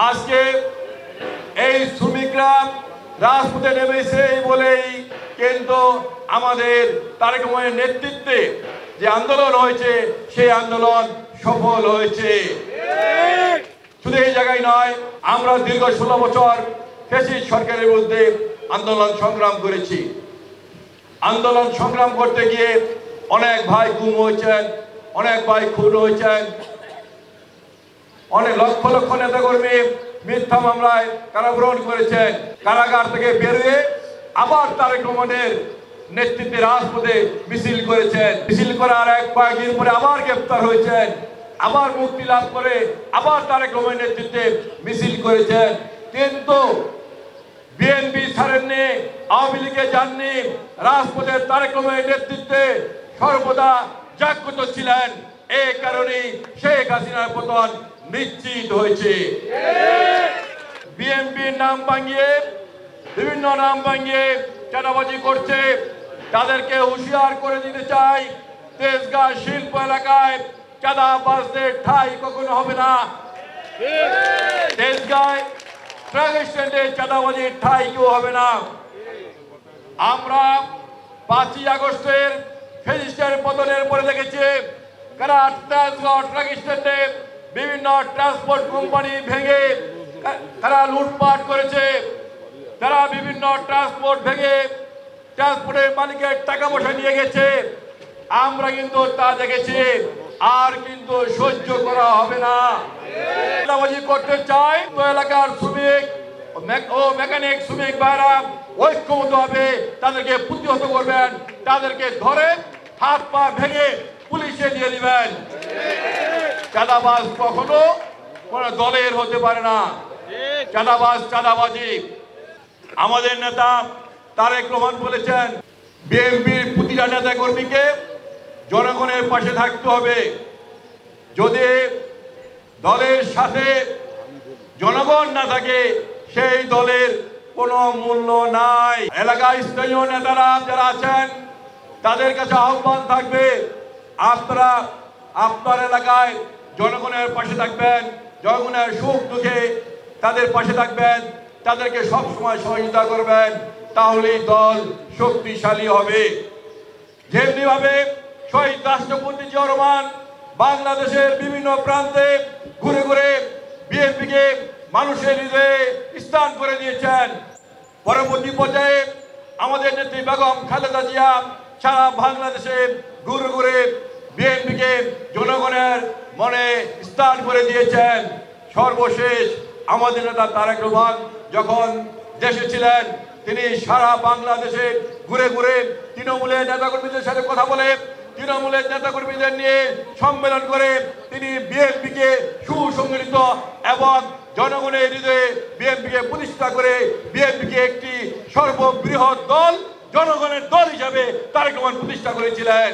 আজকে এই শ্রমিকরা রাজপথে নেমেছে বলেই কিন্তু আমাদের তারেক রহমানের নেতৃত্বে যে আন্দোলন হয়েছে সেই আন্দোলন সফল হয়েছে। শুধু এই জায়গায় নয়, আমরা দীর্ঘ 16 বছর ফ্যাসিস্ট সরকারের বিরুদ্ধে আন্দোলন সংগ্রাম করেছি। আন্দোলন সংগ্রাম করতে গিয়ে অনেক ভাই গুম হয়েছেন, অনেক ভাই খুন হয়েছেন, অনেক লক্ষ লক্ষ নেতাকর্মী মিথ্যা মামলায় কারাবরণ করেছেন। কারাগার থেকে বেরিয়ে আবার তারেক রহমানের নেতৃত্বে রাজপথে মিছিল করেছেন। মিছিল করার কয়েকদিন পরে আবার গ্রেপ্তার হয়েছেন, আবার মুক্তি লাভ করে আবার তারেক রহমানের নেতৃত্বে মিছিল করেছেন। কিন্তু বিএনপি ছাড়েননি, আওয়ামী লীগে যাননি, রাজপথের তারেক রহমানের নেতৃত্বে সর্বদা জাগ্রত ছিলেন। এই কারণেই শেখ হাসিনার পতন নিশ্চিত হয়েছে। বিএনপির নাম ভাঙিয়ে, বিভিন্ন নাম ভাঙিয়ে চাঁদাবাজি করছে, তাদেরকে হুঁশিয়ার করে দিতে চাই, তেজগাঁ শিল্প এলাকায় চাঁদাবাজদের ঠাঁই কখনো হবে না। তেজগাঁয় ট্রাক স্ট্যান্ডে চাঁদাবাজির ঠাঁই কেউ হবে না। আমরা 5ই আগস্টের ফ্যাসিস্টের পতনের পরে দেখেছি কারা তেজগাঁও ট্রাক স্ট্যান্ডে বিভিন্ন ট্রান্সপোর্ট কোম্পানি ভেঙে তারা লুটপাট করেছে, তারা বিভিন্ন ট্রান্সপোর্ট ভেঙে ট্রান্সপোর্টের মালিকের টাকা পয়সা নিয়ে গেছে। আমরা কিন্তু তা দেখেছি, আর কিন্তু সহ্য করা হবে না। চাঁদাবাজি করতে চাই তো এলাকার শ্রমিক ও মেকানিক শ্রমিক ভাইরা ঐক্যবদ্ধ হবে, তাদেরকে প্রতিহত করবেন, তাদেরকে ধরে হাত পা ভেঙে পুলিশে দিয়ে দিবেন। চাঁদাবাজ কখনো কোন দলের হতে পারে না। চাঁদাবাজ চাঁদাবাজি। আমাদের নেতা তারেক রহমান বলেছেন, বিএনপির প্রতিটা নেতা কর্মীকে জনগণের পাশে থাকতে হবে। যদি দলের সাথে জনগণ না থাকে সেই দলের কোনো মূল্য নাই। এলাকায় স্থানীয় নেতারা যারা আছেন তাদের কাছে আহ্বান থাকবে, আপনারা আপনার এলাকায় জনগণের পাশে থাকবেন, জনগণের সুখ দুঃখে তাদের পাশে থাকবেন, তাদেরকে সবসময় সহযোগিতা করবেন, তাহলেই দল শক্তিশালী হবে। যেমনিভাবে শহীদ রাষ্ট্রপতি জিয়াউর রহমান বাংলাদেশের বিভিন্ন প্রান্তে ঘুরে ঘুরে বিএনপিকে মানুষের হৃদয়ে স্থান করে দিয়েছেন, পরবর্তী পর্যায়ে আমাদের নেত্রী বেগম খালেদা জিয়া সারা বাংলাদেশে ঘুরে ঘুরে বিএনপিকে জনগণের মনে স্থান করে দিয়েছেন। সর্বশেষ আমাদের নেতা তারেক রহমান যখন দেশে ছিলেন, তিনি সারা বাংলাদেশে ঘুরে ঘুরে তৃণমূলের নেতাকর্মীদের সাথে কথা বলে, তৃণমূলের নেতাকর্মীদের নিয়ে সম্মেলন করে তিনি বিএনপিকে সুসংগঠিত এবং জনগণের হৃদয়ে বিএনপিকে প্রতিষ্ঠা করে বিএনপিকে একটি সর্ববৃহৎ দল, জনগণের দল হিসাবে তারেক রহমান প্রতিষ্ঠা করেছিলেন।